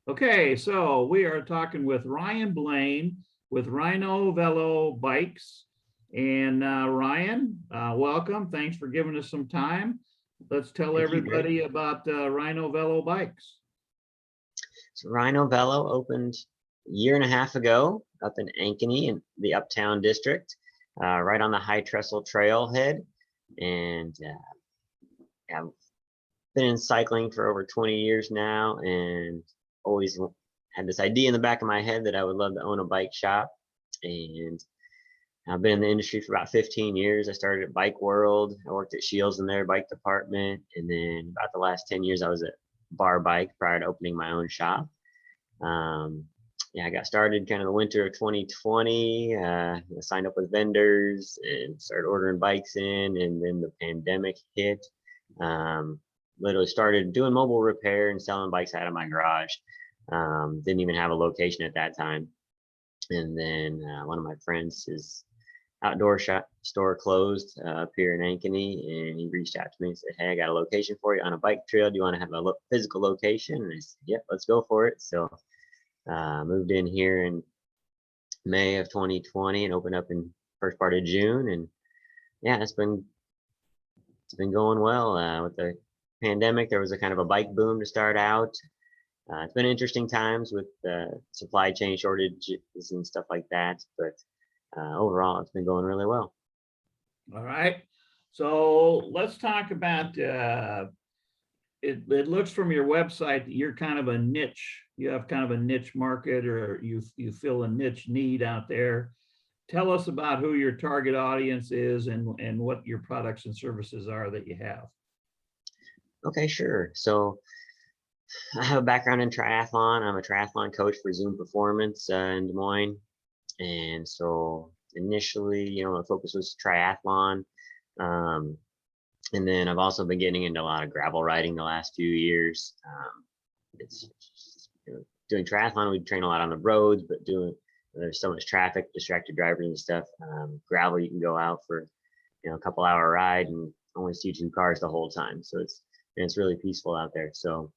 Okay, so we are talking with Ryan Blaine with Rynovelo Bikes. And Ryan, welcome. Thanks for giving us some time. Let's tell Thank you, Greg. everybody about Rynovelo Bikes. So Rynovelo opened a year and a half ago up in Ankeny in the Uptown District, right on the High Trestle trailhead. And I've been in cycling for over 20 years now, and always had this idea in the back of my head that I would love to own a bike shop. And I've been in the industry for about 15 years. I started at Bike World. I worked at Shields in their bike department. And then about the last 10 years, I was at Bar Bike prior to opening my own shop. I got started kind of the winter of 2020. I signed up with vendors and started ordering bikes in. And then the pandemic hit. Literally started doing mobile repair and selling bikes out of my garage. Didn't even have a location at that time. And then one of my friends, his outdoor store closed up here in Ankeny, and he reached out to me and said, "Hey, I got a location for you on a bike trail. Do you want to have a physical location?" And I said, "Yep, let's go for it." So moved in here in May of 2020 and opened up in first part of June. And yeah, it's been going well. With the pandemic, there was a kind of a bike boom to start out. It's been interesting times with supply chain shortages and stuff like that, but overall, it's been going really well. All right. So let's talk about it looks from your website that you're kind of a niche. You have kind of a niche market, or you fill a niche need out there. Tell us about who your target audience is and what your products and services are that you have. Okay, sure. So I have a background in triathlon. I'm a triathlon coach for Zoom Performance in Des Moines. And so initially, the focus was triathlon. And then I've also been getting into a lot of gravel riding the last few years. It's doing triathlon, we train a lot on the roads, but there's so much traffic, distracted drivers and stuff. Gravel, you can go out for a couple hour ride and only see 2 cars the whole time. So it's really peaceful out there. So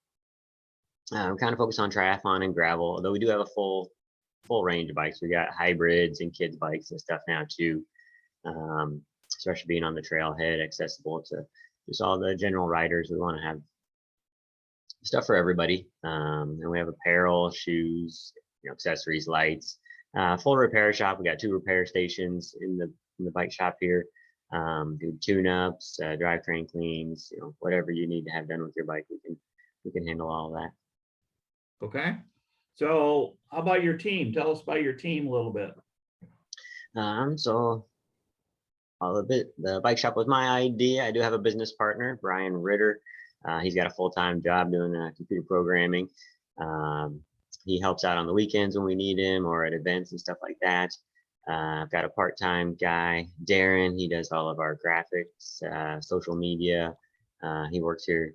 I'm kind of focused on triathlon and gravel, although we do have a full range of bikes. We got hybrids and kids bikes and stuff now too. Especially being on the trailhead, accessible to just all the general riders. We want to have stuff for everybody. And we have apparel, shoes, accessories, lights, full repair shop. We got 2 repair stations in the bike shop here. Do tune-ups, drivetrain cleans, whatever you need to have done with your bike, we can handle all of that. Okay. So how about your team? Tell us about your team a little bit. So the bike shop was my idea. I do have a business partner, Brian Ritter. He's got a full-time job doing computer programming. He helps out on the weekends when we need him, or at events and stuff like that. I've got a part-time guy, Darren. He does all of our graphics, social media. He works here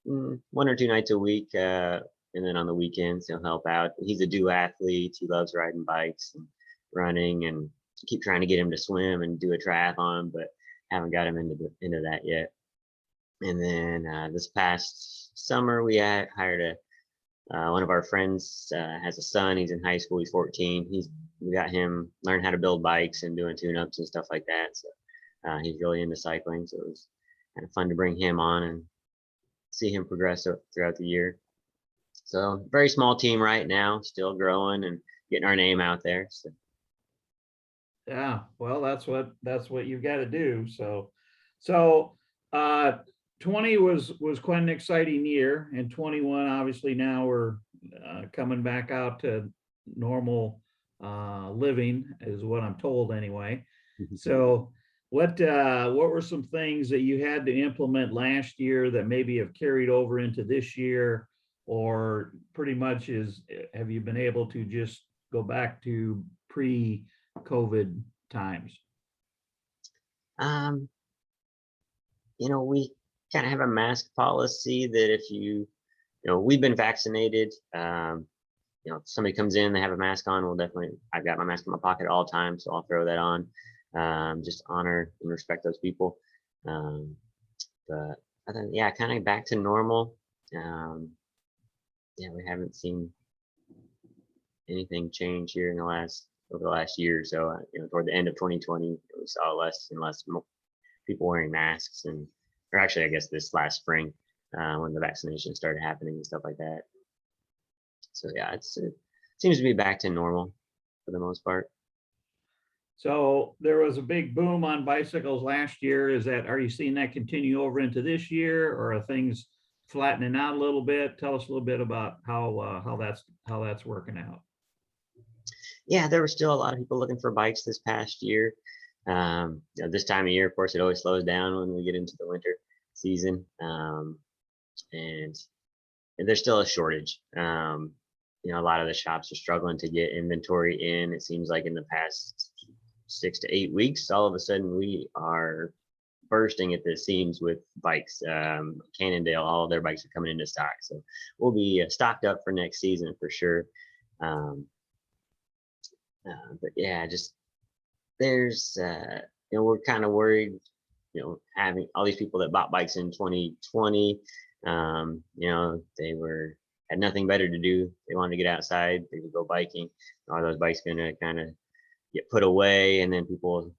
1 or 2 nights a week. And then on the weekends, he'll help out. He's a duathlete. He loves riding bikes and running, and keep trying to get him to swim and do a triathlon, but haven't got him into that yet. And then this past summer, we hired one of our friends has a son. He's in high school. He's 14. We got him learn how to build bikes and doing tune-ups and stuff like that. So he's really into cycling. So it was kind of fun to bring him on and see him progress throughout the year. So very small team right now, still growing and getting our name out there. So. Yeah, well, that's what you've got to do. So 20 was quite an exciting year, and 21, obviously now we're coming back out to normal living, is what I'm told anyway. So what were some things that you had to implement last year that maybe have carried over into this year, or pretty much have you been able to just go back to pre-COVID times? We kind of have a mask policy that if we've been vaccinated. If somebody comes in, they have a mask on, I've got my mask in my pocket at all times, so I'll throw that on. Just honor and respect those people. But kind of back to normal. yeah, we haven't seen anything change here in the over the last year or so. Toward the end of 2020, we saw less and less people wearing masks, or actually, I guess this last spring when the vaccination started happening and stuff like that. So yeah, it seems to be back to normal for the most part. So there was a big boom on bicycles last year. Are you seeing that continue over into this year, or are things flattening out a little bit? Tell us a little bit about how that's working out. Yeah, there were still a lot of people looking for bikes this past year. This time of year, of course, it always slows down when we get into the winter season, and there's still a shortage. A lot of the shops are struggling to get inventory in. It seems like in the past 6 to 8 weeks, all of a sudden we are bursting at the seams with bikes. Cannondale, all of their bikes are coming into stock, so we'll be stocked up for next season for sure. But yeah, just there's we're kind of worried, having all these people that bought bikes in 2020, they had nothing better to do. They wanted to get outside, they would go biking. Are those bikes going to kind of get put away, and then people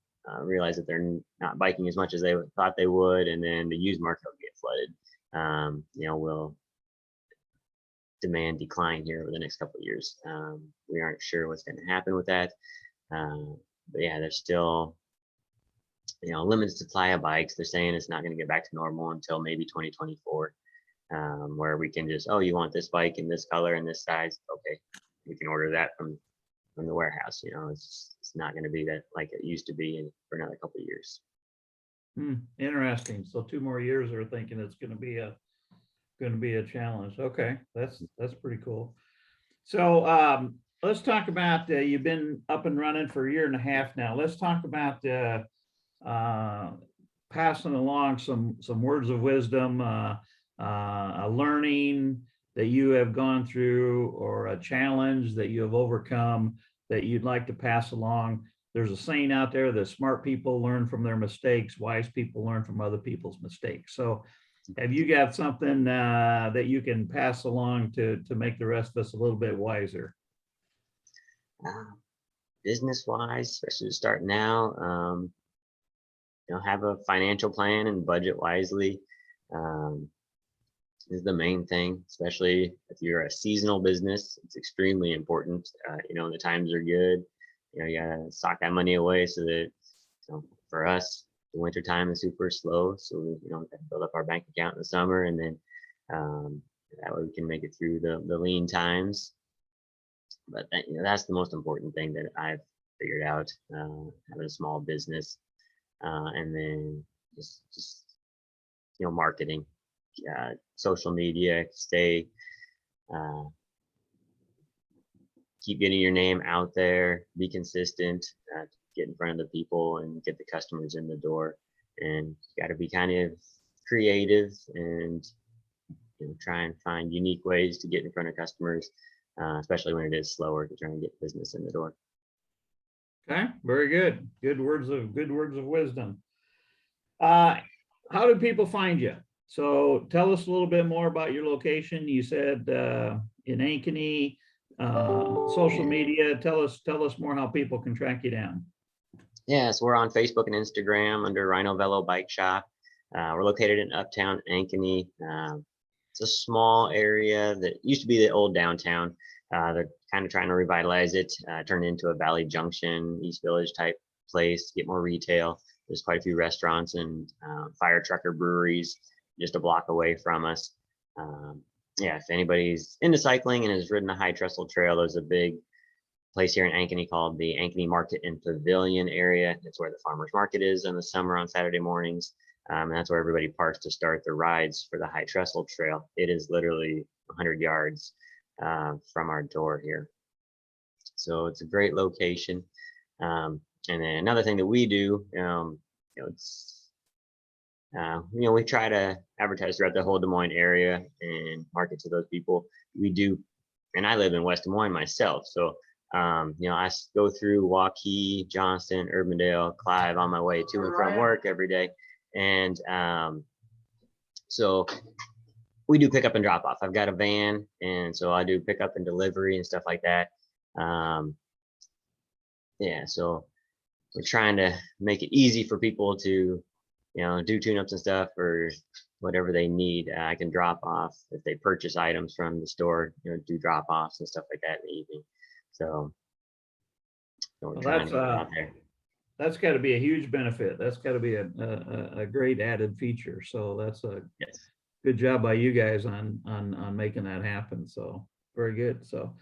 realize that they're not biking as much as they thought they would, and then the used market will get flooded? Will demand decline here over the next couple of years. We aren't sure what's going to happen with that. But yeah, there's still limited supply of bikes. They're saying it's not going to get back to normal until maybe 2024, where we can just, oh, you want this bike in this color and this size? Okay, we can order that from the warehouse. It's not going to be that like it used to be for another couple of years. Interesting. So 2 more years are thinking it's going to be a challenge. Okay, that's pretty cool. So let's talk about you've been up and running for a year and a half now. Let's talk about passing along some words of wisdom, a learning that you have gone through, or a challenge that you have overcome that you'd like to pass along. There's a saying out there that smart people learn from their mistakes, wise people learn from other people's mistakes. So have you got something that you can pass along to make the rest of us a little bit wiser? Business wise, especially to start now, have a financial plan and budget wisely is the main thing. Especially if you're a seasonal business, it's extremely important. The times are good. You gotta sock that money away so that for us, the winter time is super slow, so we gotta build up our bank account in the summer, and then that way we can make it through the lean times. But that's the most important thing that I've figured out, having a small business, and then just marketing, social media, keep getting your name out there, be consistent, get in front of the people and get the customers in the door. And you got to be kind of creative and try and find unique ways to get in front of customers, especially when it is slower to try and get business in the door. Okay, very good. Good words of wisdom. How do people find you? So tell us a little bit more about your location. You said in Ankeny, social media. Tell us more how people can track you down. Yeah, so we're on Facebook and Instagram under Rynovelo Bike Shop. We're located in Uptown Ankeny. It's a small area that used to be the old downtown. They're kind of trying to revitalize it, turn it into a Valley Junction, East Village type place, get more retail. There's quite a few restaurants and fire trucker breweries just a block away from us. If anybody's into cycling and has ridden the High Trestle Trail, there's a big place here in Ankeny called the Ankeny Market and Pavilion area. It's where the farmers market is in the summer on Saturday mornings. And that's where everybody parks to start their rides for the High Trestle Trail. It is literally 100 yards from our door here. So it's a great location. And then another thing that we do, we try to advertise throughout the whole Des Moines area and market to those people. We do, and I live in West Des Moines myself. So, I go through Waukee, Johnston, Urbandale, Clive on my way to and from work every day. And so we do pick up and drop off. I've got a van, and so I do pick up and delivery and stuff like that. Yeah, so we're trying to make it easy for people to, do tune-ups and stuff, or whatever they need. I can drop off if they purchase items from the store, do drop-offs and stuff like that in the evening. So we're Well, trying to get out there. that's got to be a huge benefit. That's got to be a great added feature. So that's a Yes. good job by you guys on making that happen. So very good. So,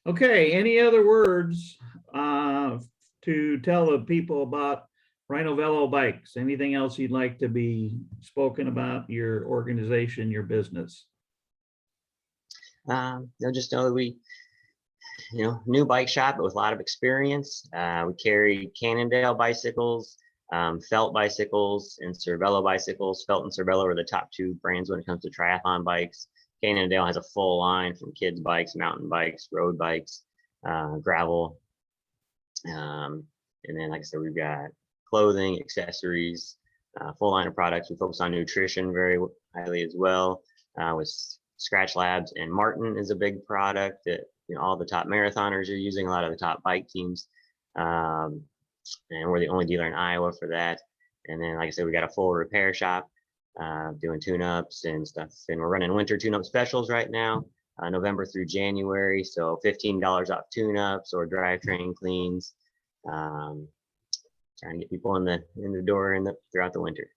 okay, any other words to tell the people about Rynovelo bikes? Anything else you'd like to be spoken about, your organization, your business? Just know that we, new bike shop with a lot of experience. We carry Cannondale bicycles, Felt bicycles, and Cervelo bicycles. Felt and Cervelo are the top two brands when it comes to triathlon bikes. Cannondale has a full line from kids bikes, mountain bikes, road bikes, gravel. And then, like I said, we've got clothing, accessories, full line of products. We focus on nutrition very highly as well, with Scratch Labs, and Martin is a big product that all the top marathoners are using, a lot of the top bike teams. And we're the only dealer in Iowa for that. And then, like I said, we got a full repair shop, doing tune-ups and stuff. And we're running winter tune-up specials right now, November through January. So $15 off tune-ups or drivetrain cleans. Trying to get people in the door throughout the winter.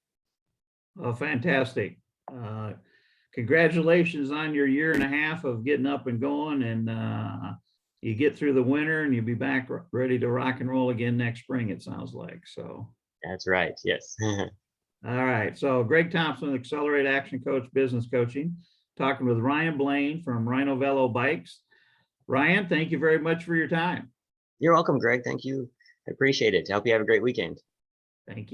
Oh, fantastic. Congratulations on your 1.5 years of getting up and going, and you get through the winter and you'll be back ready to rock and roll again next spring, it sounds like. So that's right. Yes. All right. So Greg Thompson, Accelerate Action Coach Business Coaching, talking with Ryan Blaine from Rynovelo Bikes. Ryan, thank you very much for your time. You're welcome, Greg. Thank you. I appreciate it. I hope you have a great weekend. Thank you.